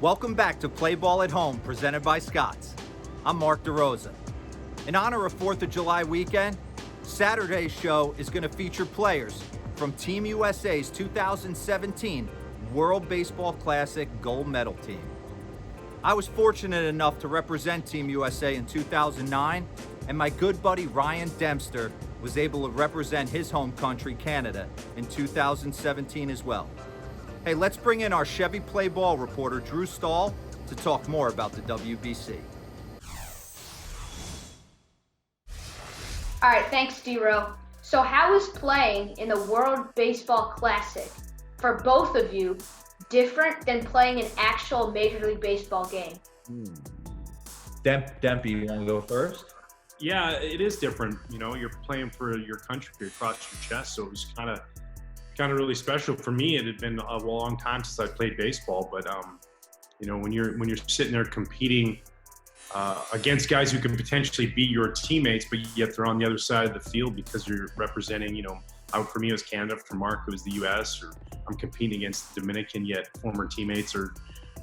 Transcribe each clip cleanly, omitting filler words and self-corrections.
Welcome back to Play Ball at Home, presented by Scott's. I'm Mark DeRosa. In honor of 4th of July weekend, Saturday's show is going to feature players from Team USA's 2017 World Baseball Classic gold medal team. I was fortunate enough to represent Team USA in 2009, and my good buddy Ryan Dempster was able to represent his home country, Canada, in 2017 as well. Hey, let's bring in our Chevy Play Ball reporter, Drew Stahl, to talk more about the WBC. All right, thanks, DeRosa. So how is playing in the World Baseball Classic, for both of you, different than playing an actual Major League Baseball game? Dempy, you want to go first? Yeah, it is different. You know, you're playing for your country across your chest, so it was kind of really special for me. It had been a long time since I played baseball, but you know, when you're sitting there competing against guys who could potentially be your teammates, but yet they're on the other side of the field because you're representing, you know, for me it was Canada, for Mark it was the US, or I'm competing against the Dominican, yet former teammates are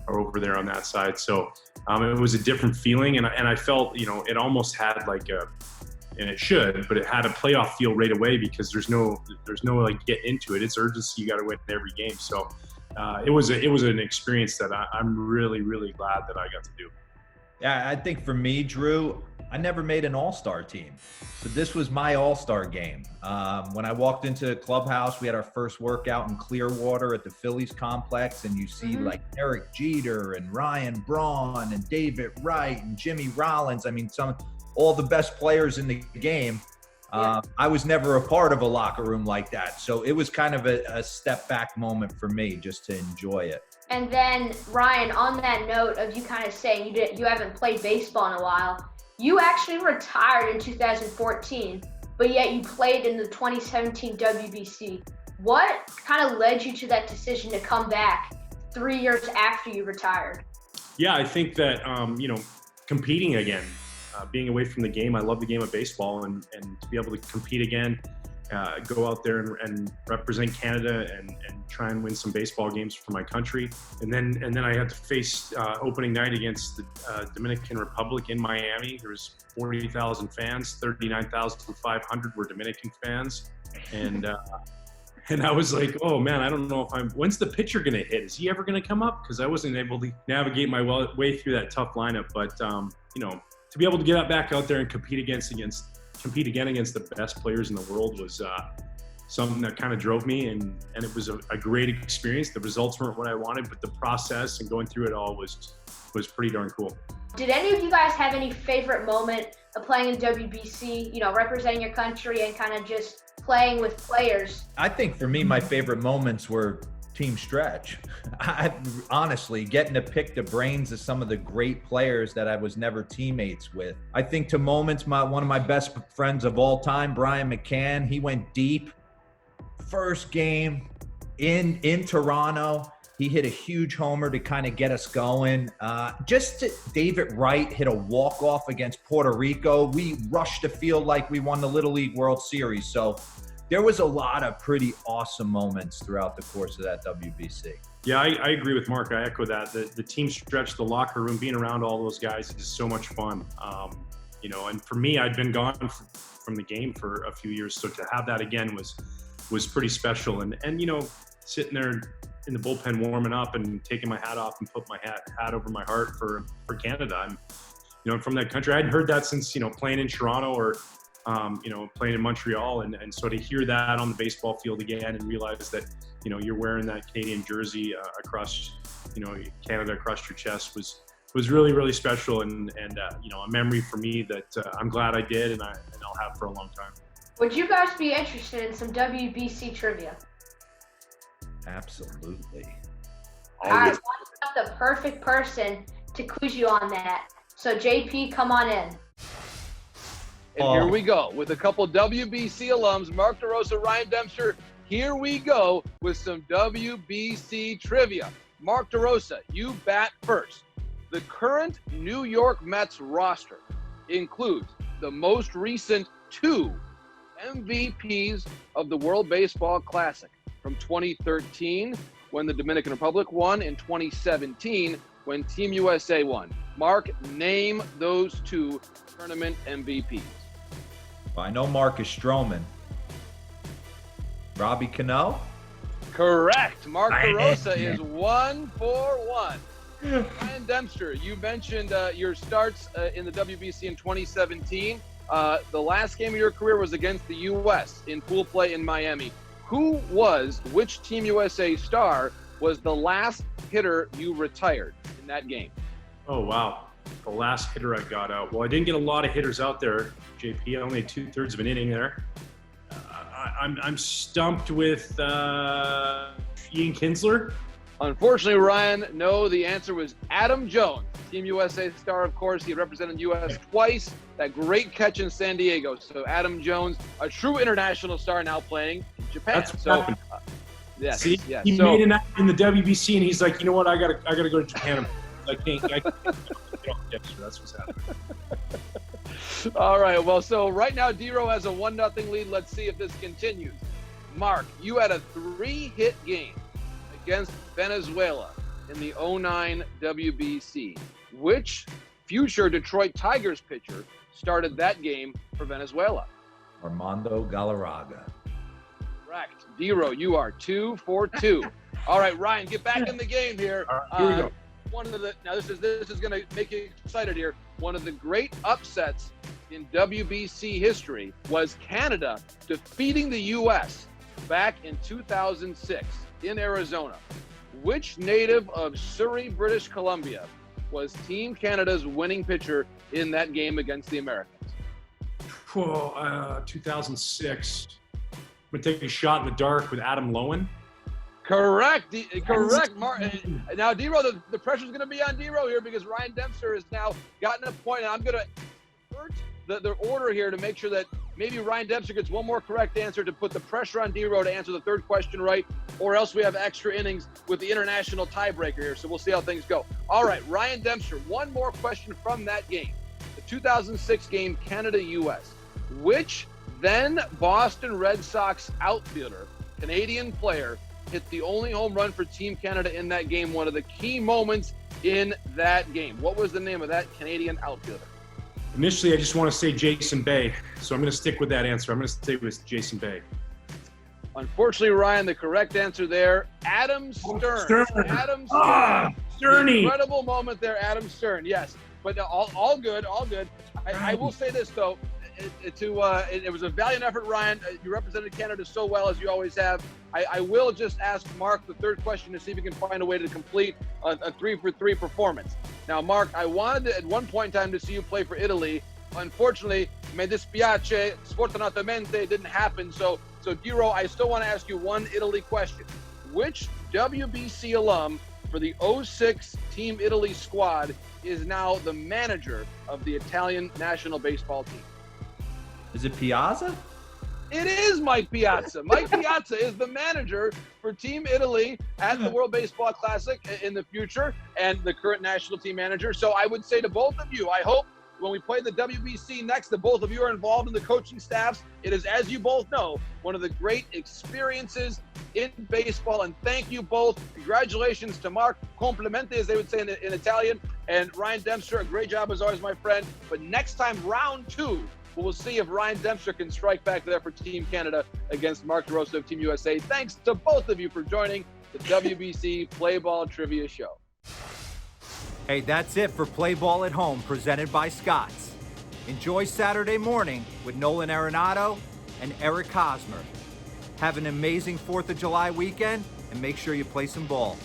over there on that side. So it was a different feeling, and I felt, you know, it almost had like and it should, but it had a playoff feel right away because there's no like get into it. It's urgency. You got to win every game. So it was an experience that I'm really, really glad that I got to do. Yeah, I think for me, Drew, I never made an all-star team. So this was my all-star game. When I walked into the clubhouse, we had our first workout in Clearwater at the Phillies complex, and you see like Derek Jeter and Ryan Braun and David Wright and Jimmy Rollins. I mean, all the best players in the game. I was never a part of a locker room like that. So it was kind of a step back moment for me just to enjoy it. And then, Ryan, on that note of you kind of saying you haven't played baseball in a while, you actually retired in 2014, but yet you played in the 2017 WBC. What kind of led you to that decision to come back 3 years after you retired? Yeah, I think that, you know, competing again, being away from the game, I love the game of baseball, and to be able to compete again, go out there and represent Canada and try and win some baseball games for my country. And then I had to face opening night against the Dominican Republic in Miami. There was 40,000 fans, 39,500 were Dominican fans. And I was like, oh man, I don't know when's the pitcher gonna hit? Is he ever gonna come up? Because I wasn't able to navigate my way through that tough lineup. But you know, to be able to get back out there and compete again against the best players in the world was something that kind of drove me, and it was a great experience. The results weren't what I wanted, but the process and going through it all was pretty darn cool. Did any of you guys have any favorite moment of playing in WBC, you know, representing your country and kind of just playing with players? I think for me, my favorite moments were team stretch. I honestly getting to pick the brains of some of the great players that I was never teammates with. I think to moments, one of my best friends of all time, Brian McCann, he went deep. First game in Toronto, he hit a huge homer to kind of get us going. David Wright hit a walk-off against Puerto Rico. We rushed the field like we won the Little League World Series. So there was a lot of pretty awesome moments throughout the course of that WBC. Yeah, I agree with Mark. I echo that. The team stretch, the locker room, being around all those guys is just so much fun. You know, and for me, I'd been gone from the game for a few years, so to have that again was pretty special. And you know, sitting there in the bullpen warming up and taking my hat off and put my hat over my heart for Canada. I'm, you know, from that country. I hadn't heard that since, you know, playing in Toronto or you know, playing in Montreal, and so to hear that on the baseball field again and realize that, you know, you're wearing that Canadian jersey across, you know, Canada across your chest was really, really special, and you know, a memory for me that I'm glad I did, and I'll have for a long time. Would you guys be interested in some WBC trivia? Absolutely. All right, well, I'm the perfect person to quiz you on that. So JP, come on in. And here we go with a couple WBC alums, Mark DeRosa, Ryan Dempster. Here we go with some WBC trivia. Mark DeRosa, you bat first. The current New York Mets roster includes the most recent 2 MVPs of the World Baseball Classic from 2013 when the Dominican Republic won, in 2017 when Team USA won. Mark, name those 2 tournament MVPs. Well, I know Marcus Stroman. Robbie Cano? Correct. Mark DeRosa is 1 for 1. Ryan Dempster, you mentioned your starts in the WBC in 2017. The last game of your career was against the U.S. in pool play in Miami. Which Team USA star was the last hitter you retired in that game? Oh, wow. The last hitter I got out. Well, I didn't get a lot of hitters out there, JP. I only had 2/3 of an inning there. I'm stumped with Ian Kinsler. Unfortunately, Ryan, no, the answer was Adam Jones. Team USA star, of course. He represented the U.S. twice. That great catch in San Diego. So Adam Jones, a true international star, now playing in Japan. That's what happened. Yes, See, yes. he made an act in the WBC, and he's like, you know what? I gotta go to Japan. I can't get off Dempster. That's what's happening. All right. Well, so right now, DeRo has a 1-0 lead. Let's see if this continues. Mark, you had a 3-hit game against Venezuela in the 09 WBC. Which future Detroit Tigers pitcher started that game for Venezuela? Armando Galarraga. Correct. DeRo, you are 2 for 2. All right, Ryan, get back in the game here. All right, here we go. Now this is going to make you excited here. One of the great upsets in WBC history was Canada defeating the U.S. back in 2006 in Arizona. Which native of Surrey, British Columbia, was Team Canada's winning pitcher in that game against the Americans? 2006. I'm gonna take a shot in the dark with Adam Lowen. Correct. Correct. Now, DeRo, the pressure's going to be on DeRo here because Ryan Dempster has now gotten a point, and I'm going to invert the order here to make sure that maybe Ryan Dempster gets one more correct answer to put the pressure on DeRo to answer the 3rd question right, or else we have extra innings with the international tiebreaker here, so we'll see how things go. All right, Ryan Dempster, one more question from that game. The 2006 game, Canada-U.S. Which then Boston Red Sox outfielder, Canadian player, hit the only home run for Team Canada in that game, one of the key moments in that game? What was the name of that Canadian outfielder? Initially, I just want to say Jason Bay, so I'm going to stick with that answer. I'm going to stay with Jason Bay. Unfortunately, Ryan, the correct answer there, Adam Stern. Adam Stern. Sterny. Incredible moment there, Adam Stern. Yes, but all good, all good. I will say this though, it was a valiant effort, Ryan. You represented Canada so well as you always have. I will just ask Mark the 3rd question to see if he can find a way to complete a 3-for-3 performance. Now, Mark, I wanted at one point in time to see you play for Italy. Unfortunately, me dispiace, sfortunatamente, it didn't happen. So DeRo, I still want to ask you one Italy question. Which WBC alum for the 06 Team Italy squad is now the manager of the Italian national baseball team? Is it Piazza? It is Mike Piazza. Mike Piazza is the manager for Team Italy at the World Baseball Classic in the future and the current national team manager. So I would say to both of you, I hope when we play the WBC next that both of you are involved in the coaching staffs. It is, as you both know, one of the great experiences in baseball. And thank you both. Congratulations to Mark. Complimenti, as they would say in Italian. And Ryan Dempster, a great job as always, my friend. But next time, round 2. We'll see if Ryan Dempster can strike back there for Team Canada against Mark DeRosa of Team USA. Thanks to both of you for joining the WBC Play Ball Trivia Show. Hey, that's it for Play Ball at Home, presented by Scott's. Enjoy Saturday morning with Nolan Arenado and Eric Hosmer. Have an amazing 4th of July weekend, and make sure you play some ball.